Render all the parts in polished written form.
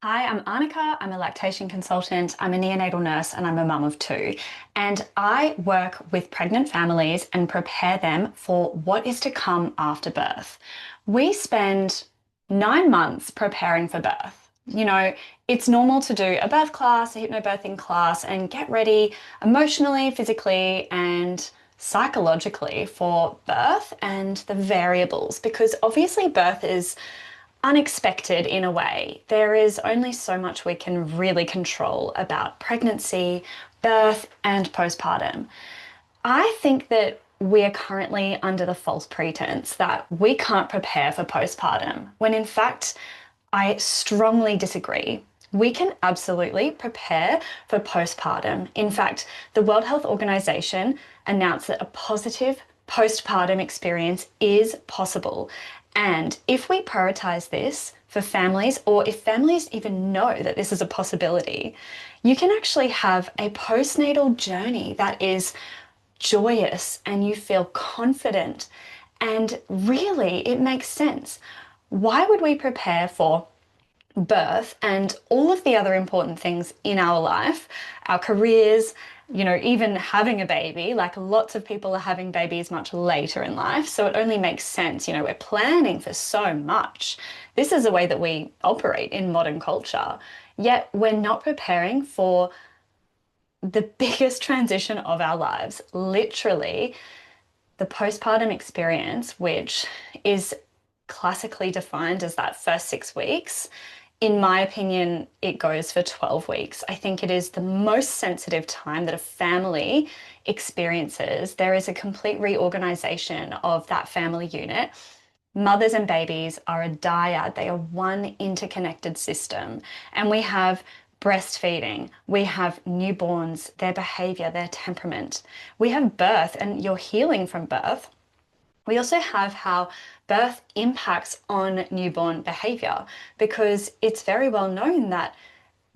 Hi, I'm Annika. I'm a lactation consultant. I'm a neonatal nurse and I'm a mum of two. And I work with pregnant families and prepare them for what is to come after birth. We spend 9 months preparing for birth. It's normal to do a birth class, a hypnobirthing class, and get ready emotionally, physically, and psychologically for birth and the variables because obviously birth is unexpected in a way. There is only so much we can really control about pregnancy, birth, and postpartum. I think that we are currently under the false pretense that we can't prepare for postpartum, when in fact, I strongly disagree. We can absolutely prepare for postpartum. In fact, the World Health Organization announced that a positive postpartum experience is possible. And if we prioritize this for families, or if families even know that this is a possibility, you can actually have a postnatal journey that is joyous and you feel confident. And really, it makes sense. Why would we prepare for birth and all of the other important things in our life, our careers, even having a baby? Like lots of people are having babies much later in life. So it only makes sense. We're planning for so much. This is the way that we operate in modern culture. Yet we're not preparing for the biggest transition of our lives, literally the postpartum experience, which is classically defined as that first 6 weeks. In my opinion, it goes for 12 weeks. I think it is the most sensitive time that a family experiences. There is a complete reorganization of that family unit. Mothers and babies are a dyad, they are one interconnected system. And we have breastfeeding, we have newborns, their behavior, their temperament. We have birth and your healing from birth. We also have how birth impacts on newborn behavior because it's very well known that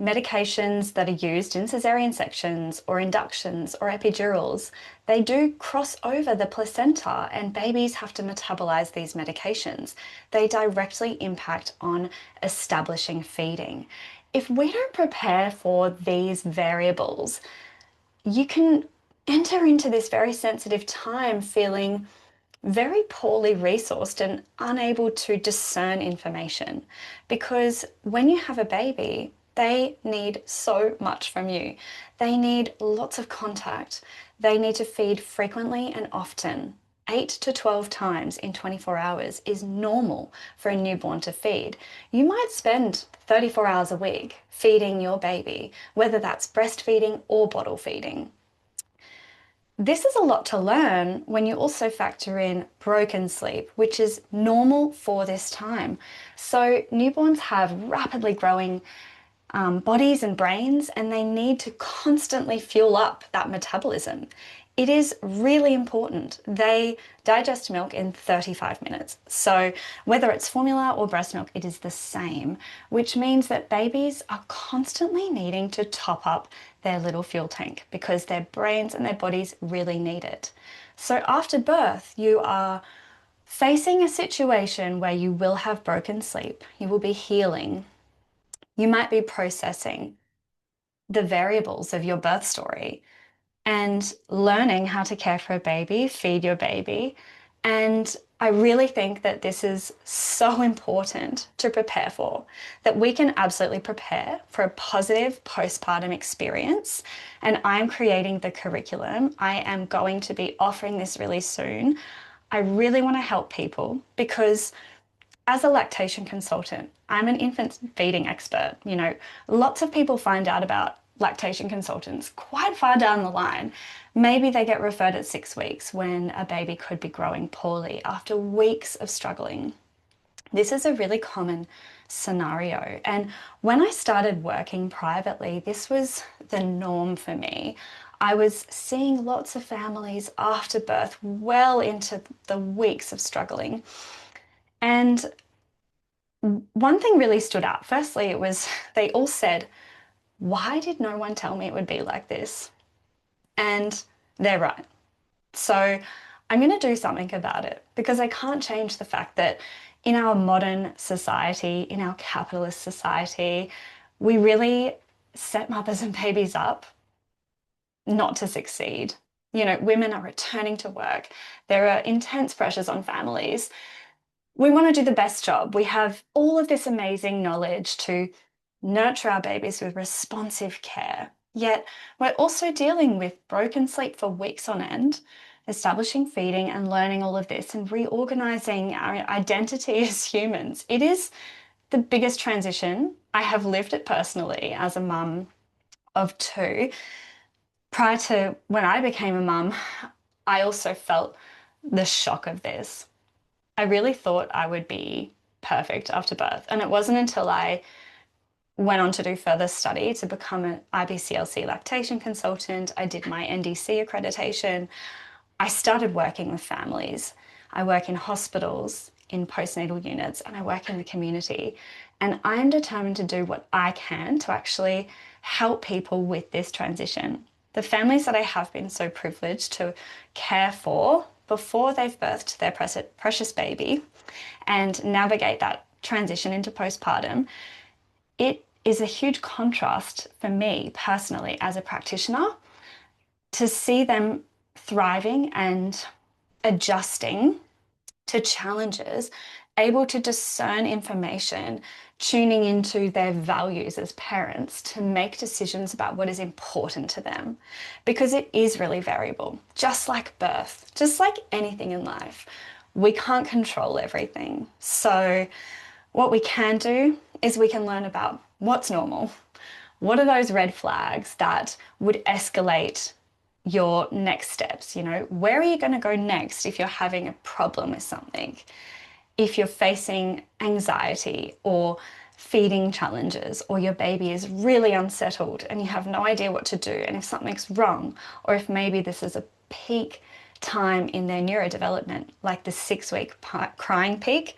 medications that are used in cesarean sections or inductions or epidurals, they do cross over the placenta and babies have to metabolize these medications. They directly impact on establishing feeding. If we don't prepare for these variables, you can enter into this very sensitive time feeling very poorly resourced and unable to discern information. Because when you have a baby, they need so much from you. They need lots of contact. They need to feed frequently and often. 8 to 12 times in 24 hours is normal for a newborn to feed. You might spend 34 hours a week feeding your baby, whether that's breastfeeding or bottle feeding. This is a lot to learn when you also factor in broken sleep, which is normal for this time. So newborns have rapidly growing bodies and brains, and they need to constantly fuel up that metabolism. It is really important. They digest milk in 35 minutes. So whether it's formula or breast milk, it is the same, which means that babies are constantly needing to top up their little fuel tank because their brains and their bodies really need it. So after birth, you are facing a situation where you will have broken sleep, you will be healing, you might be processing the variables of your birth story and learning how to care for a baby, feed your baby. And I really think that this is so important to prepare for, that we can absolutely prepare for a positive postpartum experience. And I'm creating the curriculum. I am going to be offering this really soon. I really want to help people because as a lactation consultant, I'm an infant feeding expert. Lots of people find out about lactation consultants quite far down the line. Maybe they get referred at 6 weeks when a baby could be growing poorly after weeks of struggling. This is a really common scenario. And when I started working privately, this was the norm for me. I was seeing lots of families after birth, well into the weeks of struggling. And one thing really stood out. Firstly, it was they all said, "Why did no one tell me it would be like this?" And they're right. So I'm going to do something about it because I can't change the fact that in our modern society, in our capitalist society, we really set mothers and babies up not to succeed. You know, women are returning to work. There are intense pressures on families. We want to do the best job. We have all of this amazing knowledge to nurture our babies with responsive care. Yet we're also dealing with broken sleep for weeks on end, establishing feeding and learning all of this and reorganizing our identity as humans. It is the biggest transition. I have lived it personally as a mum of two. Prior to when I became a mum, I also felt the shock of this. I really thought I would be perfect after birth. And it wasn't until I went on to do further study to become an IBCLC lactation consultant. I did my NDC accreditation. I started working with families. I work in hospitals, in postnatal units, and I work in the community. And I am determined to do what I can to actually help people with this transition. The families that I have been so privileged to care for before they've birthed their precious baby and navigate that transition into postpartum, it is a huge contrast for me personally as a practitioner to see them thriving and adjusting to challenges, able to discern information, tuning into their values as parents to make decisions about what is important to them. Because it is really variable, just like birth, just like anything in life. We can't control everything. So, what we can do is we can learn about what's normal. What are those red flags that would escalate your next steps? You know, where are you going to go next if you're having a problem with something? If you're facing anxiety or feeding challenges, or your baby is really unsettled and you have no idea what to do, and if something's wrong, or if maybe this is a peak time in their neurodevelopment, like the 6-week crying peak.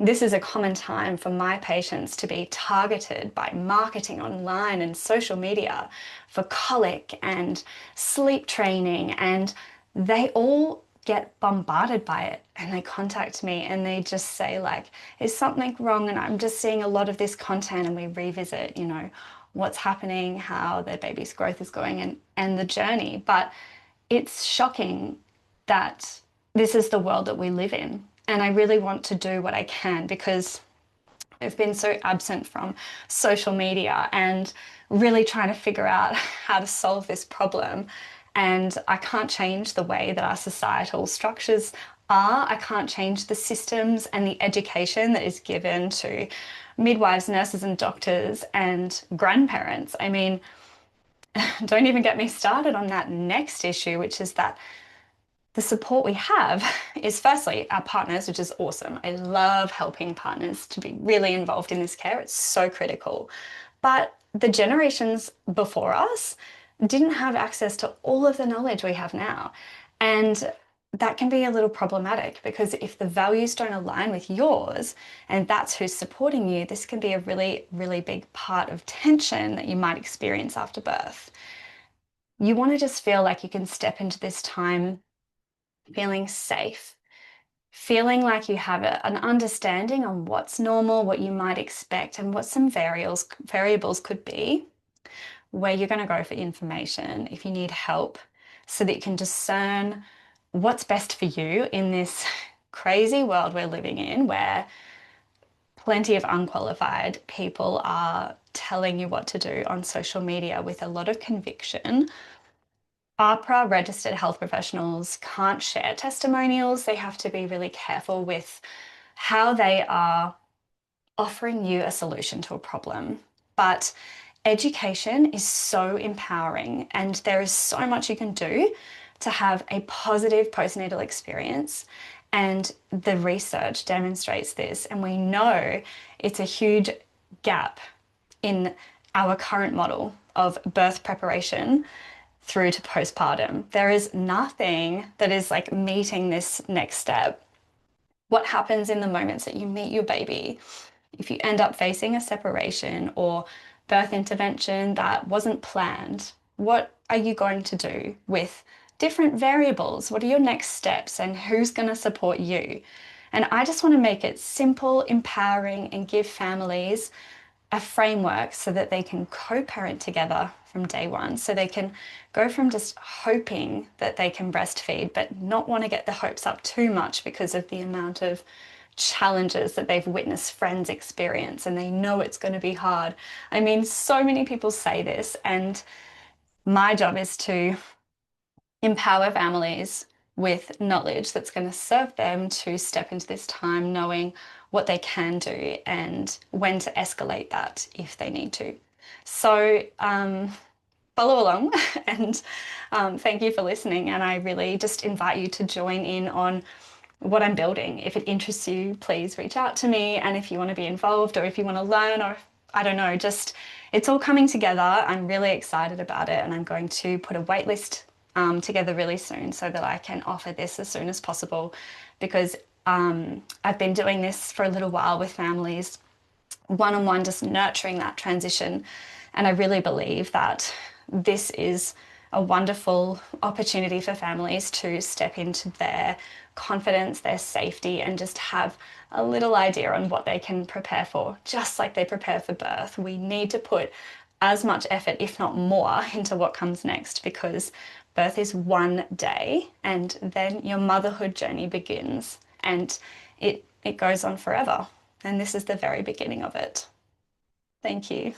This is a common time for my patients to be targeted by marketing online and social media for colic and sleep training, and they all get bombarded by it, and they contact me and they just say, like, is something wrong? And I'm just seeing a lot of this content, and we revisit, you know, what's happening, how their baby's growth is going, and the journey. But it's shocking that this is the world that we live in. And I really want to do what I can, because I've been so absent from social media and really trying to figure out how to solve this problem. And I can't change the way that our societal structures are. I can't change the systems and the education that is given to midwives, nurses, and doctors and grandparents. I mean, don't even get me started on that next issue, which is that the support we have is firstly our partners, which is awesome. I love helping partners to be really involved in this care. It's so critical. But the generations before us didn't have access to all of the knowledge we have now. And that can be a little problematic, because if the values don't align with yours and that's who's supporting you, this can be a really, really big part of tension that you might experience after birth. You want to just feel like you can step into this time feeling safe, feeling like you have an understanding on what's normal, what you might expect, and what some variables could be, where you're going to go for information if you need help, so that you can discern what's best for you in this crazy world we're living in, where plenty of unqualified people are telling you what to do on social media with a lot of conviction. AHPRA registered health professionals can't share testimonials. They have to be really careful with how they are offering you a solution to a problem. But education is so empowering, and there is so much you can do to have a positive postnatal experience. And the research demonstrates this, and we know it's a huge gap in our current model of birth preparation through to postpartum. There is nothing that is like meeting this next step. What happens in the moments that you meet your baby? If you end up facing a separation or birth intervention that wasn't planned, what are you going to do with different variables? What are your next steps, and who's going to support you? And I just want to make it simple, empowering, and give families a framework so that they can co-parent together from day one. So they can go from just hoping that they can breastfeed, but not want to get the hopes up too much because of the amount of challenges that they've witnessed friends experience, and they know it's going to be hard. I mean, so many people say this, and my job is to empower families with knowledge that's going to serve them to step into this time knowing what they can do and when to escalate that if they need to. So, follow along and thank you for listening. And I really just invite you to join in on what I'm building. If it interests you, please reach out to me. And if you want to be involved or if you want to learn, or I don't know, just it's all coming together. I'm really excited about it. And I'm going to put a wait list together really soon so that I can offer this as soon as possible, because I've been doing this for a little while with families, one-on-one, just nurturing that transition. And I really believe that this is a wonderful opportunity for families to step into their confidence, their safety, and just have a little idea on what they can prepare for, just like they prepare for birth. We need to put as much effort, if not more, into what comes next, because birth is one day and then your motherhood journey begins, and it goes on forever. And this is the very beginning of it. Thank you.